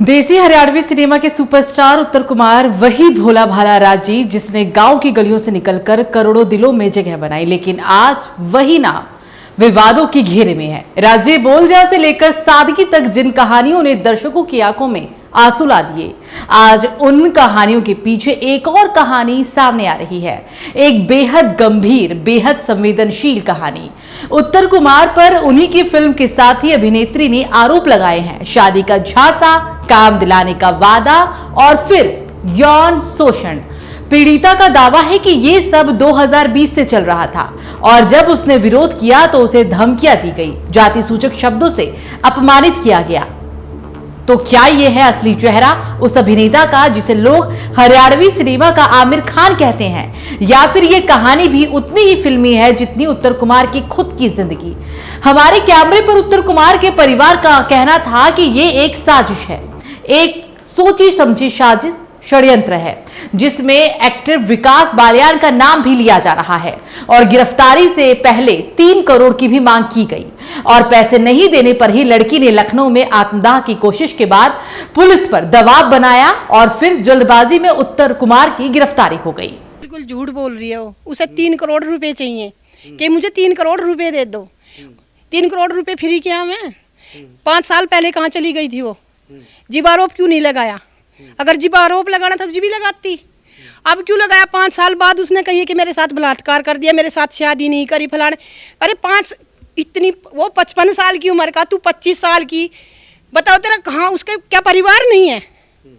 देसी हरियाणवी सिनेमा के सुपरस्टार उत्तर कुमार वही भोला भाला राजी जिसने गांव की गलियों से निकलकर करोड़ों दिलों में जगह बनाई, लेकिन आज वही नाम विवादों की घेरे में है। राजे बोलजा से लेकर सादगी तक जिन कहानियों ने दर्शकों की आंखों में आंसू ला दिए, आज उन कहानियों के पीछे एक और कहानी सामने आ रही है। एक बेहद गंभीर, बेहद संवेदनशील कहानी। उत्तर कुमार पर उन्हीं की फिल्म के साथ ही अभिनेत्री ने आरोप लगाए हैं। शादी का झांसा, काम दिलाने का वादा और फिर यौन शोषण। पीड़िता का दावा है कि ये सब 2020 से चल रहा था और जब उसने विरोध किया तो उसे धमकियां दी गई, जाति सूचक शब्दों से अपमानित किया गया। तो क्या ये है असली चेहरा उस अभिनेता का जिसे लोग हरियाणवी सिनेमा का आमिर खान कहते हैं, या फिर ये कहानी भी उतनी ही फिल्मी है जितनी उत्तर कुमार की खुद की जिंदगी। हमारे कैमरे पर उत्तर कुमार के परिवार का कहना था कि ये एक साजिश है, एक सोची समझी साजिश, षड्यंत्र है जिसमें एक्टर विकास बालियान का नाम भी लिया जा रहा है और गिरफ्तारी से पहले 3 करोड़ की भी मांग की गई और पैसे नहीं देने पर ही लड़की ने लखनऊ में आत्मदाह की कोशिश के बाद पुलिस पर दबाव बनाया और फिर जल्दबाजी में उत्तर कुमार की गिरफ्तारी हो गई। बिल्कुल झूठ बोल रही है वो। उसे 3 करोड़ रुपए चाहिए कि मुझे 3 करोड़ रुपए दे दो। 3 करोड़ रुपए फ्री किया मैं? 5 साल पहले कहाँ चली गई थी वो? जीव आरोप क्यों नहीं लगाया? अगर जीव आरोप लगाना था तो जीवी लगाती। अब क्यों लगाया? 5 साल बाद उसने कही कि मेरे साथ बलात्कार कर दिया, मेरे साथ शादी नहीं करी, फलाने। अरे इतनी वो 55 साल की उम्र का, तू 25 साल की, बताओ तेरा कहाँ, उसके क्या परिवार नहीं है?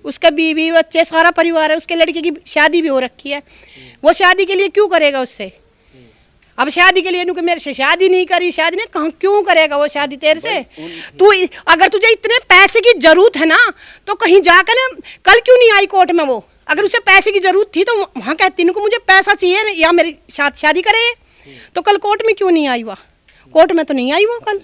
उसका बीवी बच्चे सारा परिवार है, उसके लड़के की शादी भी हो रखी है। वो शादी के लिए क्यों करेगा उससे? अब शादी के लिए मेरे से शादी नहीं करी, शादी नहीं, कहाँ क्यों करेगा वो शादी तेरे से? तू अगर तुझे इतने पैसे की जरूरत है ना तो कहीं जाकर ना, कल क्यों नहीं आई कोर्ट में? वो अगर उसे पैसे की जरूरत थी तो वहाँ कहती इनको मुझे पैसा चाहिए या मेरे साथ शादी करे, तो कल कोर्ट में क्यों नहीं आई? वह कोर्ट में तो नहीं आई वो कल।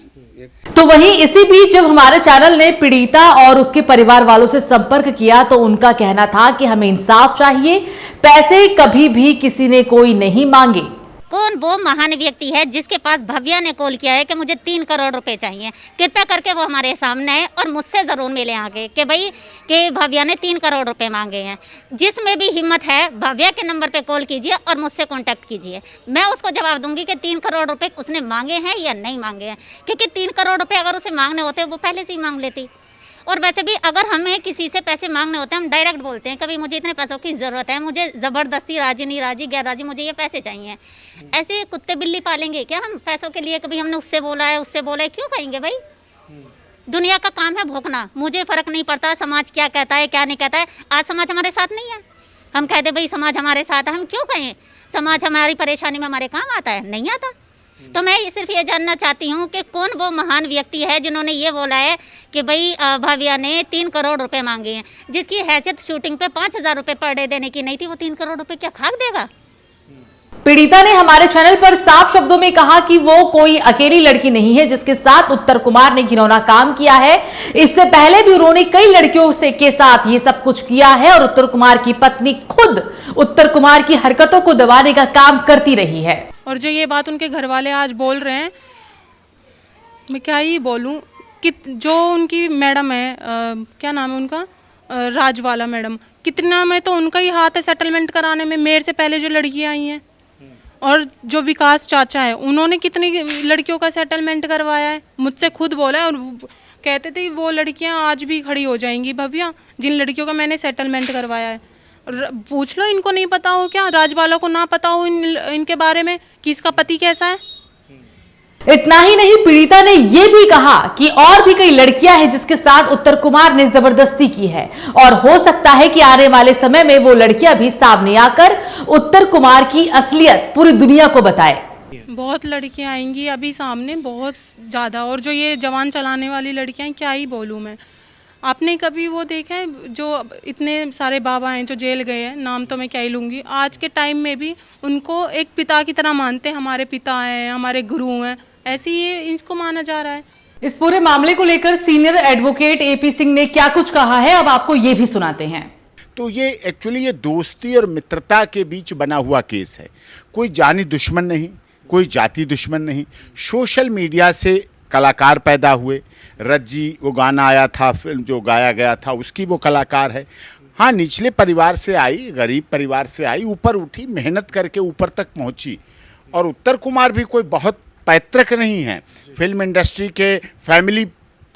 तो वहीं इसी बीच जब हमारे चैनल ने पीड़िता और उसके परिवार वालों से संपर्क किया तो उनका कहना था कि हमें इंसाफ चाहिए, पैसे कभी भी किसी ने कोई नहीं मांगे। कौन वो महान व्यक्ति है जिसके पास भव्या ने कॉल किया है कि मुझे 3 करोड़ रुपए चाहिए? कृपया करके वो हमारे सामने आए और मुझसे ज़रूर मिले आगे कि भाई कि भव्या ने 3 करोड़ रुपए मांगे हैं। जिसमें भी हिम्मत है भव्या के नंबर पे कॉल कीजिए और मुझसे कांटेक्ट कीजिए। मैं उसको जवाब दूंगी कि 3 करोड़ रुपए उसने मांगे हैं या नहीं मांगे हैं, क्योंकि 3 करोड़ रुपए अगर उसे मांगने होते वो पहले से ही मांग लेती। और वैसे भी अगर हमें किसी से पैसे मांगने होते हैं हम डायरेक्ट बोलते हैं कभी मुझे इतने पैसों की ज़रूरत है, मुझे ज़बरदस्ती राजी नहीं राजी गैर राजी मुझे ये पैसे चाहिए। ऐसे कुत्ते बिल्ली पालेंगे क्या हम पैसों के लिए? कभी हमने उससे बोला है क्यों कहेंगे भाई? दुनिया का काम है भोंकना, मुझे फ़र्क नहीं पड़ता समाज क्या कहता है क्या नहीं कहता है। आज समाज हमारे साथ नहीं है, हम कहते भाई समाज हमारे साथ है, हम क्यों कहें? समाज हमारी परेशानी में हमारे काम आता है? नहीं आता। तो मैं सिर्फ ये जानना चाहती हूँ कि कौन वो महान व्यक्ति है जिन्होंने ये बोला है कि भाई भव्या ने 3 करोड़ रुपए मांगे हैं, जिसकी हैसियत शूटिंग पे 5,000 रुपए पर डे देने की नहीं थी। वो 3 करोड़ रुपए क्या खाक देगा? पीड़िता ने हमारे चैनल पर साफ शब्दों में कहा कि वो कोई अकेली लड़की नहीं है जिसके साथ उत्तर कुमार ने घिनौना काम किया है। इससे पहले भी उन्होंने कई लड़कियों के साथ ये सब कुछ किया है और उत्तर कुमार की पत्नी खुद उत्तर कुमार की हरकतों को दबाने का काम करती रही है। और जो ये बात उनके घर वाले आज बोल रहे हैं, मैं क्या ही बोलूं कि जो उनकी मैडम है, क्या नाम है उनका, राजवाला मैडम, कितना में तो उनका ही हाथ है सेटलमेंट कराने में। मेरे से पहले जो लड़कियां आई हैं और जो विकास चाचा है उन्होंने कितनी लड़कियों का सेटलमेंट करवाया है, मुझसे खुद बोला है। और कहते थे वो लड़कियां आज भी खड़ी हो जाएंगी भव्या जिन लड़कियों का मैंने सेटलमेंट करवाया है। पूछ लो, इनको नहीं पता हो क्या? राजवाला को ना पता हो इनके बारे में कि इसका पति कैसा है? इतना ही नहीं, पीड़िता ने यह भी कहा कि और भी कई लड़कियां हैं जिसके साथ उत्तर कुमार ने जबरदस्ती की है और हो सकता है कि आने वाले समय में वो लड़कियां भी सामने आकर उत्तर कुमार की असलियत पूरी दुनिया को बताए। बहुत लड़कियां आएंगी अभी सामने, बहुत ज्यादा। और जो ये जवान चलाने वाली लड़कियां, क्या ही बोलूं मैं। आपने कभी वो देखा है जो इतने सारे बाबा हैं जो जेल गए हैं, नाम तो मैं क्या ही लूँगी, आज के टाइम में भी उनको एक पिता की तरह मानते हैं। हमारे पिता हैं, हमारे गुरु हैं, ऐसे ही इनको माना जा रहा है। इस पूरे मामले को लेकर सीनियर एडवोकेट AP सिंह ने क्या कुछ कहा है, अब आपको ये भी सुनाते हैं। तो ये एक्चुअली ये दोस्ती और मित्रता के बीच बना हुआ केस है। कोई जानी दुश्मन नहीं, कोई जाति दुश्मन नहीं। सोशल मीडिया से कलाकार पैदा हुए। रज्जी वो गाना आया था, फिल्म जो गाया गया था उसकी वो कलाकार है। हाँ, निचले परिवार से आई, गरीब परिवार से आई, ऊपर उठी, मेहनत करके ऊपर तक पहुंची। और उत्तर कुमार भी कोई बहुत पैतृक नहीं है, फिल्म इंडस्ट्री के फैमिली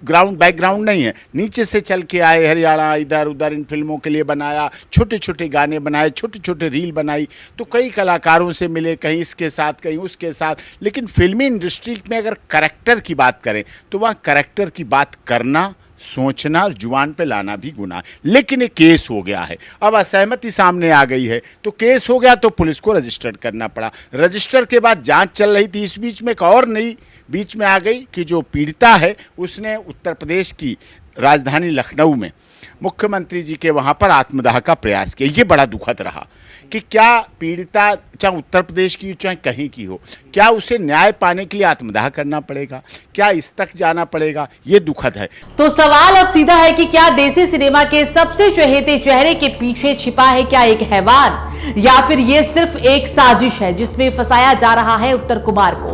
बैकग्राउंड नहीं है, नीचे से चल के आए, हरियाणा इधर उधर इन फिल्मों के लिए बनाया, छोटे छोटे गाने बनाए, छोटे छोटे रील बनाई, तो कई कलाकारों से मिले, कहीं इसके साथ कहीं उसके साथ। लेकिन फिल्मी इंडस्ट्री में अगर करैक्टर की बात करें तो वहाँ करैक्टर की बात करना, सोचना, जुबान पे लाना भी गुनाह है। लेकिन एक केस हो गया है, अब असहमति सामने आ गई है, तो केस हो गया तो पुलिस को रजिस्टर करना पड़ा। रजिस्टर के बाद जांच चल रही थी, इस बीच में एक और नई बीच में आ गई कि जो पीड़िता है उसने उत्तर प्रदेश की राजधानी लखनऊ में मुख्यमंत्री जी के वहाँ पर आत्मदाह का प्रयास किया। ये बड़ा दुखद रहा कि क्या पीड़िता चाहे उत्तर प्रदेश की हो चाहे कहीं की हो, क्या उसे न्याय पाने के लिए आत्मदाह करना पड़ेगा, क्या इस तक जाना पड़ेगा, ये दुखद है। तो सवाल अब सीधा है कि क्या देसी सिनेमा के सबसे चहेते चेहरे के पीछे छिपा है क्या एक हैवान, या फिर ये सिर्फ एक साजिश है जिसमें फंसाया जा रहा है उत्तर कुमार को।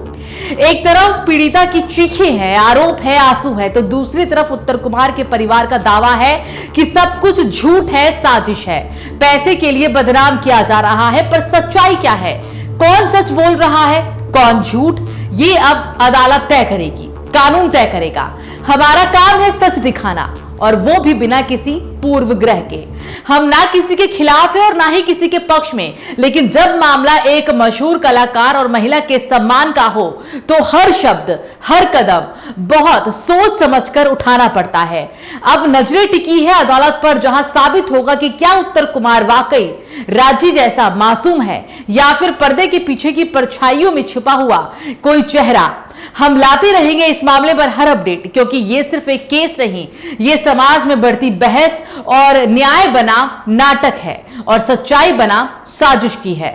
एक तरफ पीड़िता की चीखें हैं, आरोप है, आंसू है, तो दूसरी तरफ उत्तर कुमार के परिवार का दावा है कि सब कुछ झूठ है, साजिश है, पैसे के लिए बदनाम किया जा रहा है। पर सच्चाई क्या है, कौन सच बोल रहा है, कौन झूठ, ये अब अदालत तय करेगी, कानून तय करेगा। हमारा काम है सच दिखाना, और वो भी बिना किसी पूर्वग्रह के। हम ना किसी के खिलाफ है और ना ही किसी के पक्ष में, लेकिन जब मामला एक मशहूर कलाकार और महिला के सम्मान का हो तो हर शब्द, हर कदम बहुत सोच समझकर उठाना पड़ता है। अब नजरें टिकी है अदालत पर, जहां साबित होगा कि क्या उत्तर कुमार वाकई राजी जैसा मासूम है या फिर पर्दे के पीछे की परछाइयों में छिपा हुआ कोई चेहरा। हम लाते रहेंगे इस मामले पर हर अपडेट, क्योंकि ये सिर्फ एक केस नहीं, ये समाज में बढ़ती बहस और न्याय बना नाटक है और सच्चाई बना साजिश की है।